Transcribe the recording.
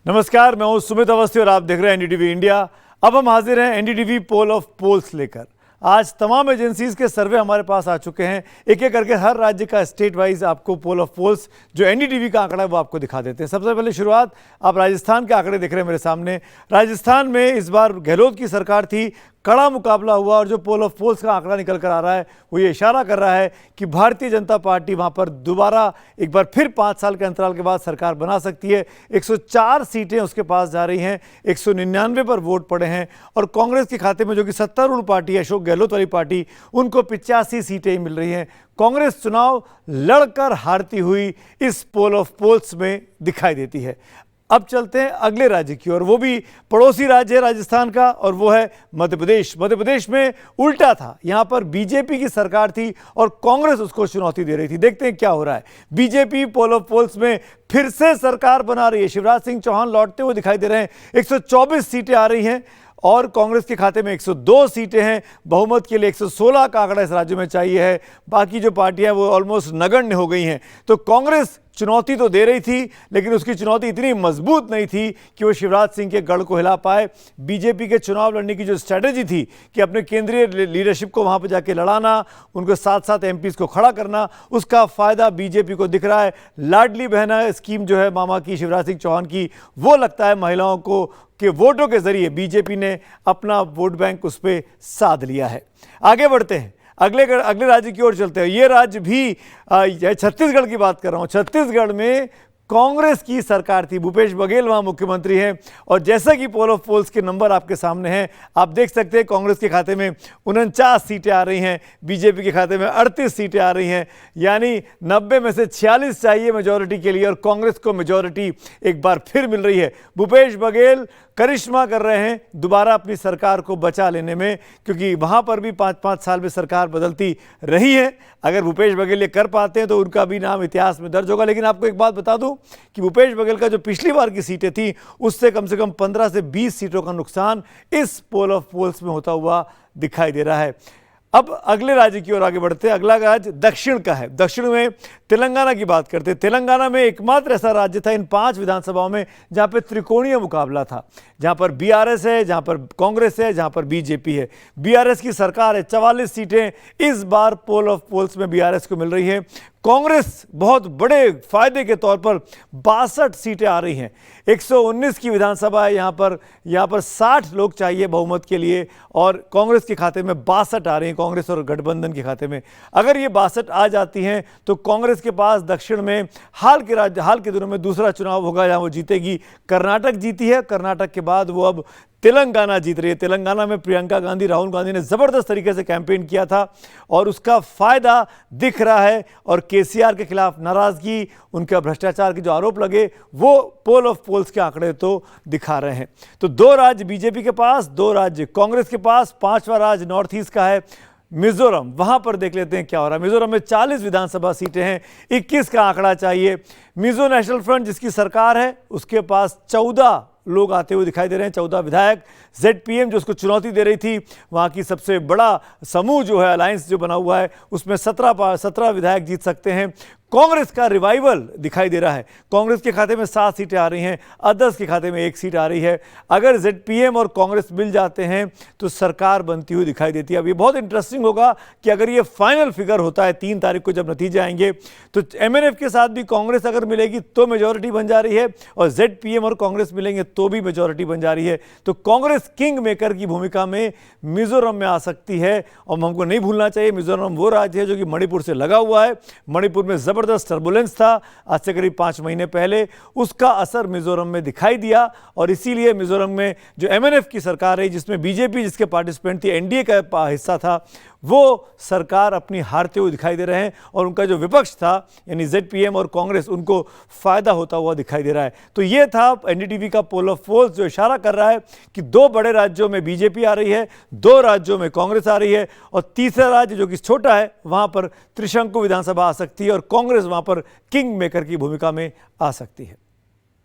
नमस्कार, मैं हूं सुमित अवस्थी और आप देख रहे हैं एनडीटीवी इंडिया। अब हम हाजिर हैं एनडीटीवी पोल ऑफ पोल्स लेकर। आज तमाम एजेंसीज के सर्वे हमारे पास आ चुके हैं। एक एक करके हर राज्य का स्टेट वाइज आपको पोल ऑफ पोल्स जो एनडीटीवी का आंकड़ा है वो आपको दिखा देते हैं। सबसे पहले शुरुआत आप राजस्थान के आंकड़े देख रहे हैं मेरे सामने। राजस्थान में इस बार गहलोत की सरकार थी, कड़ा मुकाबला हुआ और जो पोल ऑफ पोल्स का आंकड़ा निकल कर आ रहा है वो ये इशारा कर रहा है कि भारतीय जनता पार्टी वहां पर दोबारा एक बार फिर 5 साल के अंतराल के बाद सरकार बना सकती है। 104 सीटें उसके पास जा रही हैं, 199 पर वोट पड़े हैं और कांग्रेस के खाते में जो कि सत्तारूढ़ पार्टी है अशोक गहलोत वाली पार्टी, उनको 85 सीटें मिल रही हैं। कांग्रेस चुनाव लड़कर हारती हुई इस पोल ऑफ पोल्स में दिखाई देती है। अब चलते हैं अगले राज्य की ओर, वो भी पड़ोसी राज्य है राजस्थान का और वो है मध्य प्रदेश। मध्य प्रदेश में उल्टा था, यहां पर बीजेपी की सरकार थी और कांग्रेस उसको चुनौती दे रही थी। देखते हैं क्या हो रहा है। बीजेपी पोल ऑफ पोल्स में फिर से सरकार बना रही है। शिवराज सिंह चौहान लौटते हुए दिखाई दे रहे हैं। 124 सीटें आ रही हैं और कांग्रेस के खाते में 102 सीटें हैं। बहुमत के लिए 116 का आंकड़ा इस राज्य में चाहिए है। बाकी जो पार्टियां वो ऑलमोस्ट नगण्य हो गई हैं। तो कांग्रेस चुनौती तो दे रही थी, लेकिन उसकी चुनौती इतनी मजबूत नहीं थी कि वो शिवराज सिंह के गढ़ को हिला पाए। बीजेपी के चुनाव लड़ने की जो स्ट्रैटेजी थी कि अपने केंद्रीय लीडरशिप को वहां पर जाके लड़ाना, उनको साथ साथ एमपीज को खड़ा करना, उसका फायदा बीजेपी को दिख रहा है। लाडली बहना स्कीम जो है मामा की, शिवराज सिंह चौहान की, वो लगता है महिलाओं को के वोटों के जरिए बीजेपी ने अपना वोट बैंक उस पर साध लिया है। आगे बढ़ते हैं, अगले राज्य की ओर चलते हैं। ये राज्य भी छत्तीसगढ़ की बात कर रहा हूं। छत्तीसगढ़ में कांग्रेस की सरकार थी, भूपेश बघेल वहां मुख्यमंत्री हैं और जैसा कि पोल ऑफ पोल्स के नंबर आपके सामने हैं, आप देख सकते हैं कांग्रेस के खाते में 49 सीटें आ रही हैं, बीजेपी के खाते में 38 सीटें आ रही हैं। यानी 90 में से 46 चाहिए मेजॉरिटी के लिए और कांग्रेस को मेजॉरिटी एक बार फिर मिल रही है। भूपेश बघेल करिश्मा कर रहे हैं दोबारा अपनी सरकार को बचा लेने में, क्योंकि वहां पर भी 5-5 साल में सरकार बदलती रही है। अगर भूपेश बघेल ये कर पाते हैं तो उनका भी नाम इतिहास में दर्ज होगा। लेकिन आपको एक बात बता दूं कि भूपेश बघेल का जो पिछली बार की सीटें थी उससे कम से कम 15 से 20 सीटों का नुकसान इस पोल ऑफ पोल्स में होता हुआ दिखाई दे रहा है। अब अगले राज्य की ओर आगे बढ़ते हैं। अगला राज्य दक्षिण का है। दक्षिण में तेलंगाना की बात करते हैं। तेलंगाना में एकमात्र ऐसा राज्य था इन 5 विधानसभाओं में जहां पर त्रिकोणीय मुकाबला था, जहां पर बीआरएस है, जहां पर कांग्रेस है, जहां पर बीजेपी है। बीआरएस की सरकार है, 44 सीटें इस बार पोल ऑफ पोल्स में बीआरएस को मिल रही है। कांग्रेस बहुत बड़े फायदे के तौर पर 62 सीटें आ रही हैं। 119 की विधानसभा है, यहाँ पर 60 लोग चाहिए बहुमत के लिए और कांग्रेस के खाते में 62 आ रही हैं, कांग्रेस और गठबंधन के खाते में। अगर ये 62 आ जाती हैं तो कांग्रेस के पास दक्षिण में हाल के दिनों में दूसरा चुनाव होगा जहाँ वो जीतेगी। कर्नाटक जीती है, कर्नाटक के बाद वो अब तेलंगाना जीत रही है। तेलंगाना में प्रियंका गांधी, राहुल गांधी ने ज़बरदस्त तरीके से कैंपेन किया था और उसका फ़ायदा दिख रहा है। और केसीआर के खिलाफ नाराज़गी, उनका भ्रष्टाचार के जो आरोप लगे, वो पोल ऑफ पोल्स के आंकड़े तो दिखा रहे हैं। तो 2 राज्य बीजेपी के पास, 2 राज्य कांग्रेस के पास, 5वां राज्य नॉर्थ ईस्ट का है मिजोरम। वहां पर देख लेते हैं क्या हो रहा है। मिजोरम में 40 विधानसभा सीटें हैं, 21 का आंकड़ा चाहिए। मिजो नेशनल फ्रंट जिसकी सरकार है उसके पास 14 लोग आते हुए दिखाई दे रहे हैं, 14 विधायक। ZPM जो उसको चुनौती दे रही थी, वहाँ की सबसे बड़ा समूह जो है, अलायंस जो बना हुआ है, उसमें 17 विधायक जीत सकते हैं। कांग्रेस का रिवाइवल दिखाई दे रहा है। कांग्रेस के खाते में 7 सीटें आ रही हैं, अदर्स के खाते में 1 सीट आ रही है। अगर ZPM और कांग्रेस मिल जाते हैं तो सरकार बनती हुई दिखाई देती है। अब ये बहुत इंटरेस्टिंग होगा कि अगर ये फाइनल फिगर होता है 3 तारीख को जब नतीजे आएंगे, तो MNF के साथ भी कांग्रेस अगर मिलेगी तो मेजॉरिटी बन जा रही है और ZPM और कांग्रेस मिलेंगे तो भी मेजॉरिटी बन जा रही है। तो कांग्रेस किंग मेकर की भूमिका में मिजोरम में आ सकती है। और हमको नहीं भूलना चाहिए मिजोरम वो राज्य है जो कि मणिपुर से लगा हुआ है। मणिपुर में जबरदस्त टर्बुलेंस था आज से करीब 5 महीने पहले, उसका असर मिजोरम में दिखाई दिया और इसीलिए मिजोरम में जो MNF की सरकार है, जिसमें बीजेपी जिसके पार्टिसिपेंट थी, NDA का हिस्सा था, वो सरकार अपनी हारते हुए दिखाई दे रहे हैं और उनका जो विपक्ष था यानी ZPM और कांग्रेस, उनको फायदा होता हुआ दिखाई दे रहा है। तो ये था NDTV का पोल ऑफ पोल्स जो इशारा कर रहा है कि 2 बड़े राज्यों में बीजेपी आ रही है, 2 राज्यों में कांग्रेस आ रही है और तीसरा राज्य जो कि छोटा है वहां पर त्रिशंकु विधानसभा आ सकती है और कांग्रेस वहां पर किंग मेकर की भूमिका में आ सकती है।